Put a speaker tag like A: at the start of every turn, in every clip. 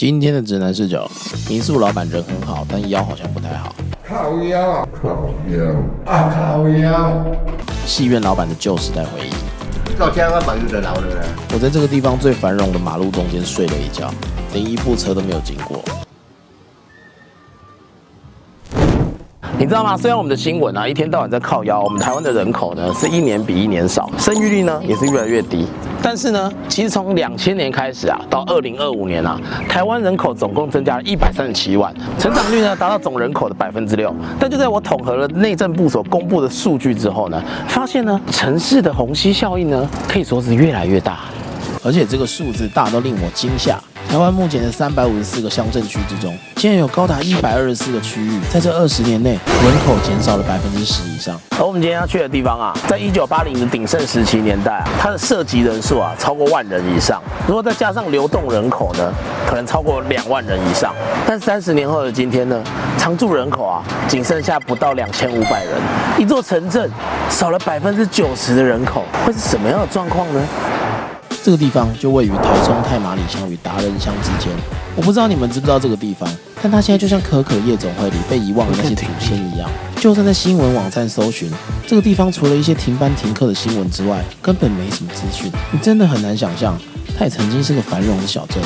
A: 今天的直男视角，民宿老板人很好，但腰好像不太好。
B: 靠腰啊，靠腰啊，靠腰。
A: 戏院老板的旧时代回忆。
B: 到家我朋友就老了。
A: 我在这个地方最繁荣的马路中间睡了一觉，连一部车都没有经过。你知道吗？虽然我们的新闻一天到晚在靠腰，我们台湾的人口呢是一年比一年少，生育率呢也是越来越低。但是呢，其实从2000年开始到2025年台湾人口总共增加了137万，成长率呢达到总人口的6%。但就在我统合了内政部所公布的数据之后呢，发现呢城市的虹吸效应呢可以说是越来越大，而且这个数字大到令我惊吓。台湾目前的354个乡镇区之中，竟然有高达124个区域，在这20年内人口减少了10%以上。而我们今天要去的地方在1980的鼎盛时期年代它的涉及人数超过10000人以上。如果再加上流动人口呢，可能超过2万人以上。但30年后的今天呢，常住人口仅剩下不到2500人，一座城镇少了90%的人口，会是什么样的状况呢？这个地方就位于台中太麻里乡与达人乡之间。我不知道你们知不知道这个地方，但它现在就像可可夜总会里被遗忘的那些祖先一样。就算在新闻网站搜寻，这个地方除了一些停班停课的新闻之外，根本没什么资讯。你真的很难想象，它也曾经是个繁荣的小镇。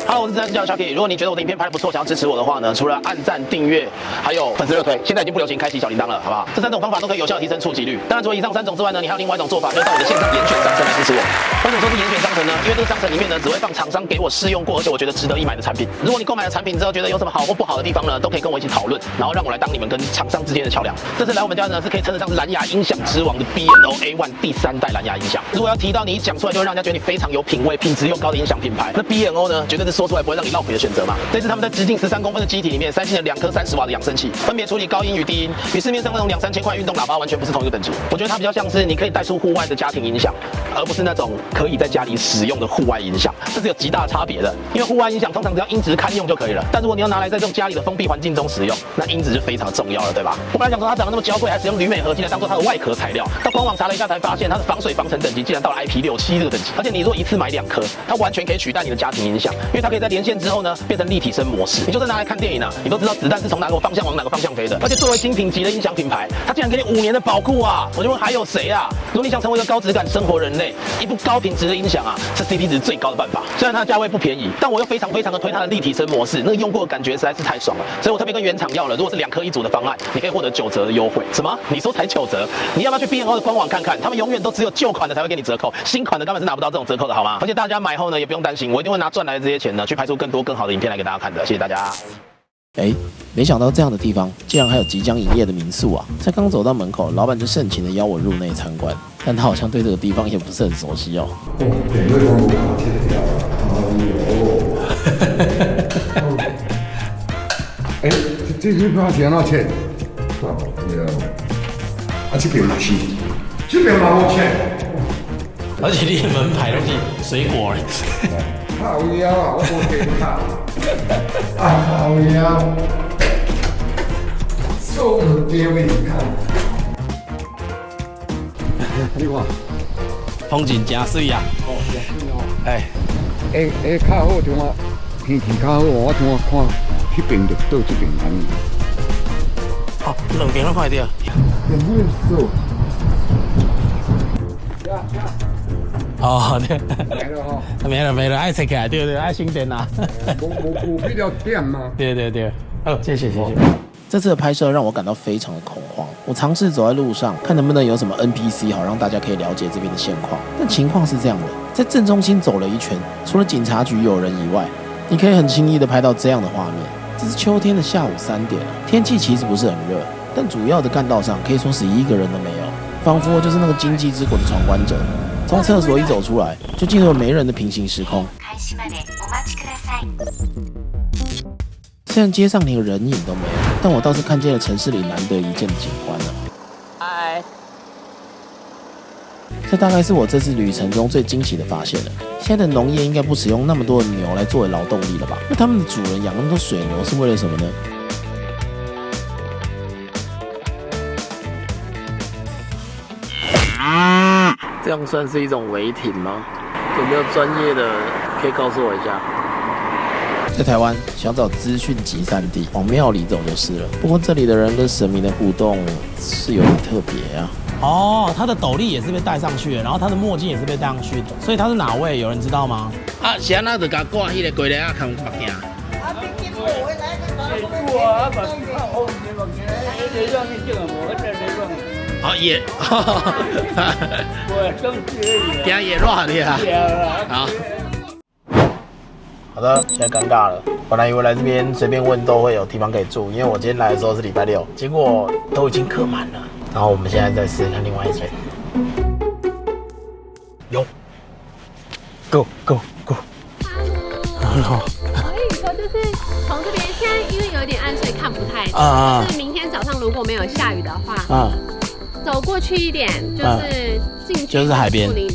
A: Hello， 我是直男视角小 K。如果你觉得我的影片拍得不错，想要支持我的话呢，除了按赞、订阅，还有粉丝热推，现在已经不流行开启小铃铛了，好不好？这3种方法都可以有效提升触及率。当然，除了以上3种之外呢，你还有另外一种做法，就是到我的线上严选商城来支持我。为什么说是严选商城呢？因为这个商城里面呢，只会放厂商给我试用过，而且我觉得值得一买的产品。如果你购买了产品之后，觉得有什么好或不好的地方呢，都可以跟我一起讨论，然后让我来当你们跟厂商之间的桥梁。这次来我们家呢，是可以称得上是蓝牙音响之王的 B&O A1 第3代蓝牙音响。如果要提到你一讲出来，就会让人家觉得你非常有品味、品质又高的音响品牌，那 B&O 呢，绝对是说出来不会让你落腿的选择嘛。这次他们在直径13公分的机体里面塞进了2颗30瓦的养声器，分别处理高音与低音，与市面上那种2、3千块运动喇叭完全不是同一个等级。我觉得它比较像是你可以带出户外的家庭音响，而不是那种可以在家里使用的户外音响，这是有极大差别的。因为户外音响通常只要音质堪用就可以了，但如果你要拿来在这种家里的封闭环境中使用，那音质就非常的重要了，对吧？我本来想说它长得那么娇贵，还使用铝镁合金来当做它的外壳材料，到官网查了一下才发现它的防水防尘等级竟然到了 IP67这个等级。而且你如果一次买2颗，它完全可以取代你的家庭音响，因为它可以在连线之后呢变成立体声模式。你就算拿来看电影你都知道子弹是从哪个方向往哪个方向飞的。而且作为精品级的音响品牌，它竟然给你5年的保固我就问还有谁如果你想成为一个高质感生活人类，一部高品质的音响是 CP 值最高的办法。虽然它的价位不便宜，但我又非常的推它的立体声模式，那个用过的感觉实在是太爽了，所以我特别跟原厂要了，如果是2颗1组的方案，你可以获得9折的优惠。什么？你说才9折？你要不要去 B&O 的官网看看？他们永远都只有旧款的才会给你折扣，新款的根本是拿不到这种折扣的好吗？而且大家买后呢也不用担心，我一定会拿赚来的这些钱呢去拍出更多更好的影片来给大家看的。谢谢大家。没想到这样的地方竟然还有即将营业的民宿才刚走到门口，老板就盛情的邀我入内参观，但他好像对这个地方也不是很熟悉
B: 这是多少钱这边嘛是，这边嘛没钱。
A: 而且你的门牌都是水果
B: 靠腰我没给他。靠腰，做唔对的你看。你看，
A: 风景真水
B: 较好像天气较好，我像看那边就到这边来。
A: 两边都看得到。对。没了，爱切起来，对，爱新店
B: 无比较点嘛。
A: 对。谢谢。这次的拍摄让我感到非常的恐慌。我尝试走在路上，看能不能有什么 NPC 好让大家可以了解这边的现况。但情况是这样的，在正中心走了一圈，除了警察局有人以外，你可以很轻易的拍到这样的画面。这是秋天的下午3点，天气其实不是很热，但主要的干道上可以说是1个人都没有，仿佛就是那个经济之国的闯关者。从厕所一走出来，就进入了没人的平行时空。虽然街上连个人影都没有，但我倒是看见了城市里难得一见的景观嗨，这大概是我这次旅程中最惊奇的发现了。现在的农业应该不使用那么多的牛来作为劳动力了吧？那他们的主人养那么多水牛是为了什么呢？这样算是一种违停吗？
C: 有没有专业的可以告诉我一下？
D: 在台湾想找资讯集散地，往庙里走就是了。不过这里的人跟神明的互动是有点特别啊。
E: 哦，他的斗笠也是被戴上去的，然后他的墨镜也是被戴上去的，所以他是哪位？有人知道吗？
D: 啊，是安那就甲挂迄个龟壳啊，看目镜。哦也，惊也热的啊。好。好的，现在尴尬了。本来以为来这边随便问都会有地方可以住，因为我今天来的时候是礼拜六，结果都已经客满了。然后我们现在再试试看另外一间。有 ，Go Go Go。
F: Hello。我跟你说，就是从这边，现在因为有点暗，所以看不太清。就是明天早上如果没有下雨的话，走过去一点就是进去，
D: 就是海边。
F: 对。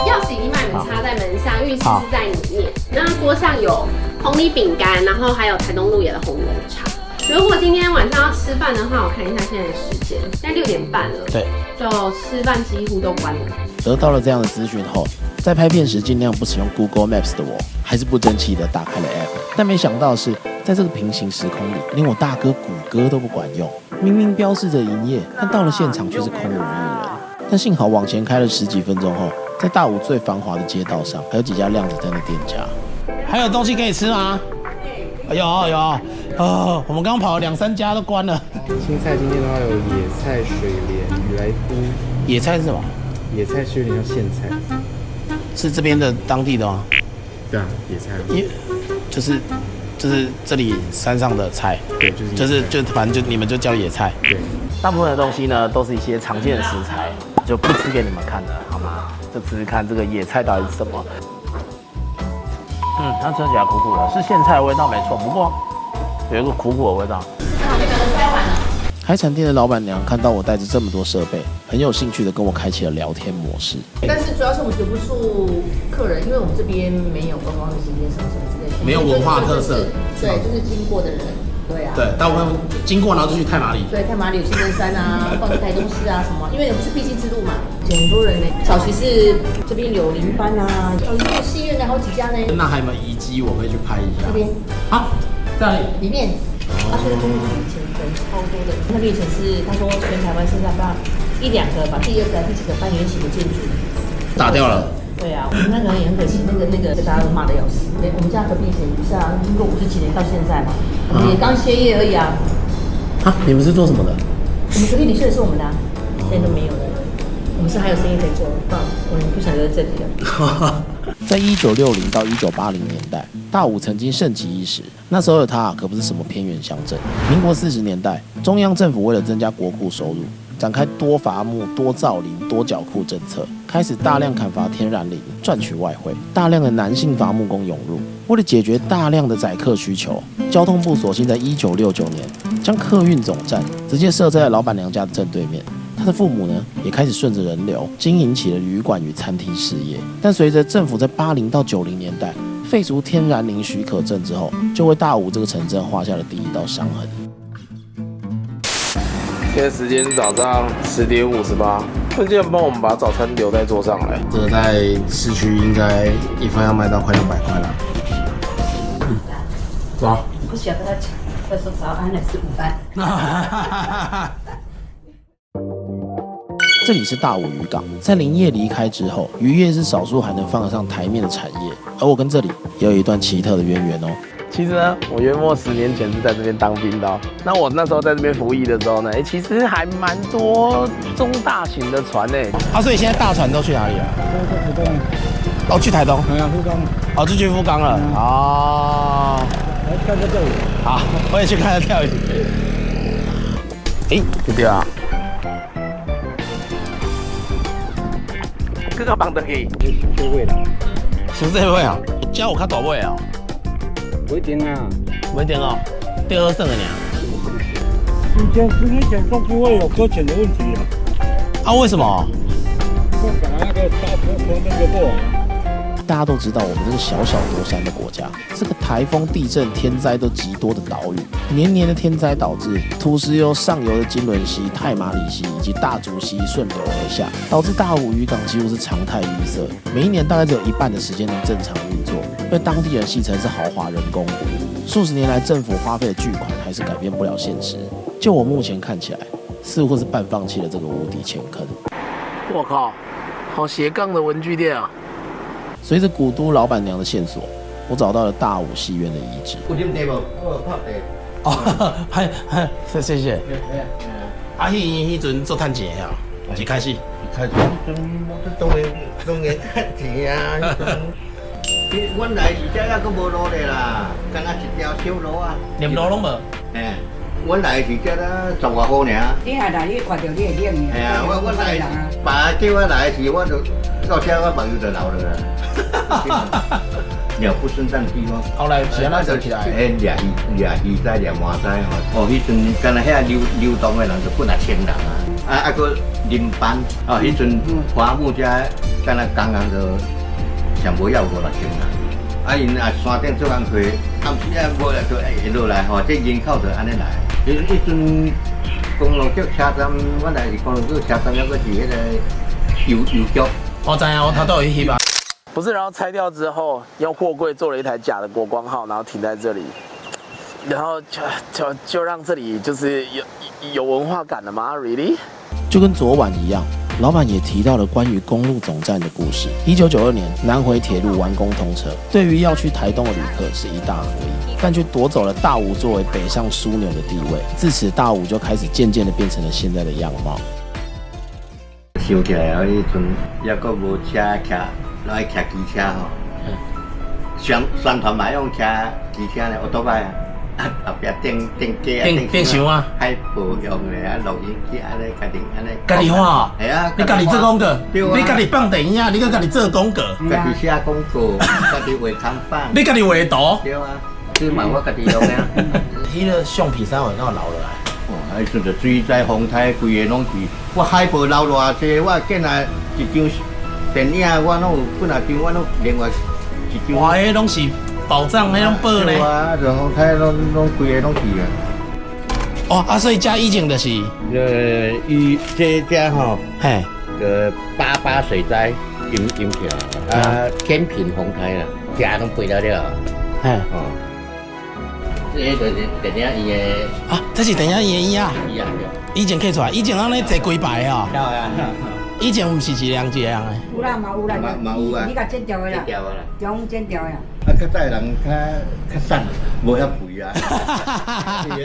F: 钥匙已经帮你们插在门上，浴室是在里面。那桌上有红梨饼干，然后还有台东鹿野的红龙茶。如果今天晚上要吃饭的话，我看一下现在的时间，现在6点半了。对，就吃饭几乎都关了。
D: 得到了这样的资讯后，在拍片时尽量不使用 Google Maps 的我，还是不争气的打开了 App。但没想到的是，在这个平行时空里，连我大哥谷歌都不管用。明明标示着营业，但到了现场却是空无一人。但幸好往前开了10几分钟后，在大武最繁华的街道上，还有几家亮着灯的店家。
E: 还有东西可以吃吗？有，我们刚跑了2、3家都关了。
B: 青菜今天的话有野菜、水莲、雨来菇。
E: 野菜是什么？
B: 野菜是有点像苋菜。
E: 是这边的当地的吗？
B: 对啊，野菜。
E: 就是这里山上的菜。
B: 对，
E: 反正你们就叫野菜。
B: 对。
D: 大部分的东西呢，都是一些常见的食材，就不吃给你们看了，好吗？就吃吃看这个野菜到底是什么。它吃起来苦苦的，是苋菜的味道没错，不过有一个苦苦的味道。海产店的老板娘看到我带着这么多设备，很有兴趣的跟我开启了聊天模式。
G: 但是主要是我们留不住客人，因为我们这边没有观光的景点什么之类的，
E: 没有文化特色。
G: 对，就是经过的人。对啊。
E: 对，大部分经过然后就去太麻里。
G: 对，太麻里有青登山啊，放台东市啊什么，因为不是必经之路嘛。很多人呢，早期是这边有林班啊，有戏院的好几家呢。
E: 那还有没有遗迹我可以去拍一下？
G: 这边。
E: 啊，在哪里？
G: 里面。他说公主以前人超多的，那边以前是他说全台湾剩下把1、2个吧，第2个、第几个半圆形的建筑
E: 打掉了。
G: 对啊，我们那个也很可惜，那个大家都骂得要死。我们家隔壁以前不是啊，经过50几年到现在嘛，我们也刚歇业而已啊。
E: 啊，你们是做什么的？
G: 我们隔壁旅社也是我们的，现在都没有了。我们是还有生意可以做，我们不想留在这里了。
D: 在1960到1980年代，大武曾经盛极一时。那时候的它可不是什么偏远乡镇。民国40年代，中央政府为了增加国库收入，展开多伐木、多造林、多缴库政策，开始大量砍伐天然林，赚取外汇。大量的男性伐木工涌入。为了解决大量的载客需求，交通部索性在1969年将客运总站直接设在了老板娘家的正对面。他的父母呢，也开始顺着人流经营起了旅馆与餐厅事业。但随着政府在80到90年代废除天然林许可证之后，就为大武这个城镇画下了第一道伤痕。现在时间是早上10点58，他竟然帮我们把早餐留在桌上来。
E: 这个在市区应该一份要卖到快200块了。走。
G: 不需要跟他抢，他说早安来吃午饭。
D: 这里是大武渔港，在林业离开之后，渔业是少数还能放得上台面的产业，而我跟这里也有一段奇特的渊源哦。其实呢，我约莫10年前是在这边当兵的哦。那我那时候在这边服役的时候呢，其实还蛮多中大型的船呢。
E: 所以现在大船都去哪里了？
B: 去台东。
E: 哦，去台东。
B: 富冈。
E: 哦，就去富冈了。哦。
B: 来看个钓鱼。
E: 好，我也去看个钓鱼。
D: 就对啊。这个绑得起，
B: 收尾啦，
E: 收这尾啊？只有较大尾啊？
B: 不一定啊，
E: 不一定哦，第2胜的呢。
B: 以前10年前都不会有搁浅的问题啊。
E: 为什么？
B: 我把那个大坡那个过
D: 大家都知道，我们这个小小多山的国家，这个台风、地震、天灾都极多的岛屿，年年的天灾导致土石由上游的金轮溪、太马里溪以及大竹溪顺流而下，导致大武渔港几乎是常态淤塞，每一年大概只有一半的时间能正常运作，被当地人戏称是豪华人工湖。数十年来，政府花费的巨款还是改变不了现实。就我目前看起来，似乎是半放弃了这个无敌钱坑。
C: 我靠，好斜杠的文具店啊！
D: 随着古都老板娘的线索，我找到了大武戏院的遗址。
B: 有啉茶无？我泡茶。
E: 哦，谢谢。啊，迄阵做趁钱啊，一开始。
B: 开始当然趁钱啊。阮来是遮还阁无路咧啦，干那一条小路啊。
E: 连路拢无。
B: 嘿，阮来是遮啦10外号尔。
H: 你若来，你看到你会领的。
B: 哎呀，我来，爸叫我来时，我就到遮我朋友就老了啦。鸟不生蛋地方。
E: 后来是安怎做起来？
B: 掠鱼仔、掠麻仔吼。哦，迄阵干那遐流动的人就本来千人啊，佫轮班。哦，迄阵花木遮干那工人就上无要5、6千人。啊，因啊山顶做工课，暗时啊无来就会落来吼，这人口就安尼来。迄阵公路局车站，我来是公路局车站，抑佫是迄个邮局。
E: 我知啊，我头都有翕啊。
C: 不是，然后拆掉之后，用货柜做了一台假的国光号，然后停在这里，然后就让这里就是有文化感了吗 ？Really？
D: 就跟昨晚一样，老板也提到了关于公路总站的故事。1992年，南回铁路完工通车，对于要去台东的旅客是一大福音，但却夺走了大武作为北上枢纽的地位。自此，大武就开始渐渐的变成了现在的样貌。
B: 想起来，迄阵也阁无车骑。拢爱骑机车吼，宣传嘛用骑机车咧，奥多摆啊，后壁顶
E: 箱啊，
B: 海报用咧，啊录音机安尼家己
E: 家己画，
B: 系啊，
E: 你家己做广告，你家己放电影，你搁家己做广告，
B: 家己写广告，家己画看板，
E: 你家己画图，
B: 对啊，这嘛我家己用的啊。
E: 迄个橡皮衫会敢有留落来？
B: 哦，迄阵就水灾风台规个拢是，我海报留偌济，我见来一张。电影我拢有本来张，我拢另外一张。
E: 哇，迄拢是保障，迄种报咧。
B: 啊，然后睇拢规个拢是啊。
E: 哦，啊，所以加以前就是。
B: 伊这吼，
E: 嘿，88
B: 水灾引起来，啊，天平风台啦，家拢背了了。
E: 嘿，
B: 哦，这就是电影院的。
E: 啊，这是电影院椅啊。
B: 椅啊，
E: 以前刻出来，以前安尼坐几排啊？
B: 有啊。
E: 以前唔是一样的。
H: 有啦，嘛有啦，
B: 嘛有啊。
H: 你甲剪掉的啦，中剪掉的。
B: 啊，较早人较瘦，无遐肥啊。伊个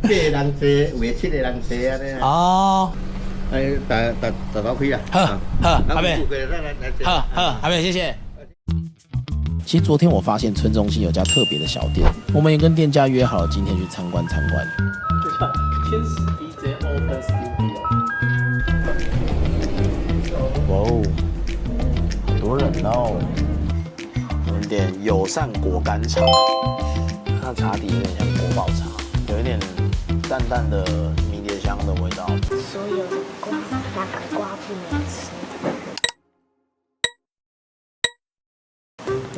B: 8个人坐，7个人坐安尼。
E: 哦。
B: 哎，打到开啊。
E: 好，阿妹。好，阿妹，谢谢。
D: 其实昨天我发现村中心有家特别的小店，我们也跟店家约好了今天去参观。
C: 天使 DJ Open Studio。
D: 哇哦，很多人哦！我们点友善果干茶，它的茶底有点像国宝茶，有一点淡淡的迷迭香的味道。
I: 所有的瓜，那个瓜不能吃。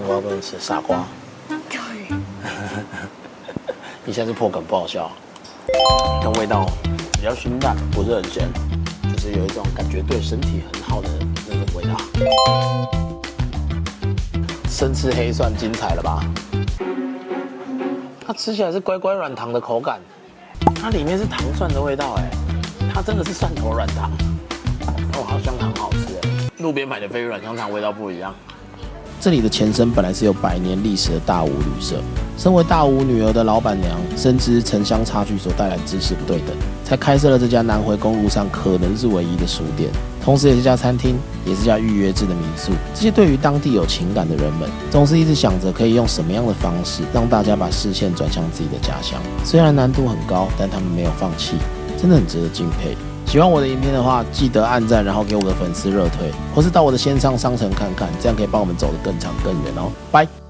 D: 瓜不能吃，傻瓜。
I: 对。
D: 一下就破梗，不好笑。跟味道比较清淡，不是很咸。就是有一种感觉对身体很好的那种味道。生吃黑蒜精彩了吧？它吃起来是乖乖软糖的口感，它里面是糖蒜的味道哎，它真的是蒜头软糖。哦，好香肠好吃哎，路边买的飞鱼软香肠味道不一样。这里的前身本来是有100年历史的大武旅社，身为大武女儿的老板娘深知城乡差距所带来的知识不对等，才开设了这家南回公路上可能是唯一的书店，同时也是家餐厅，也是家预约制的民宿。这些对于当地有情感的人们，总是一直想着可以用什么样的方式让大家把视线转向自己的家乡。虽然难度很高，但他们没有放弃，真的很值得敬佩。喜欢我的影片的话，记得按赞，然后给我个粉丝热推，或是到我的线上商城看看，这样可以帮我们走得更长更远哦。拜。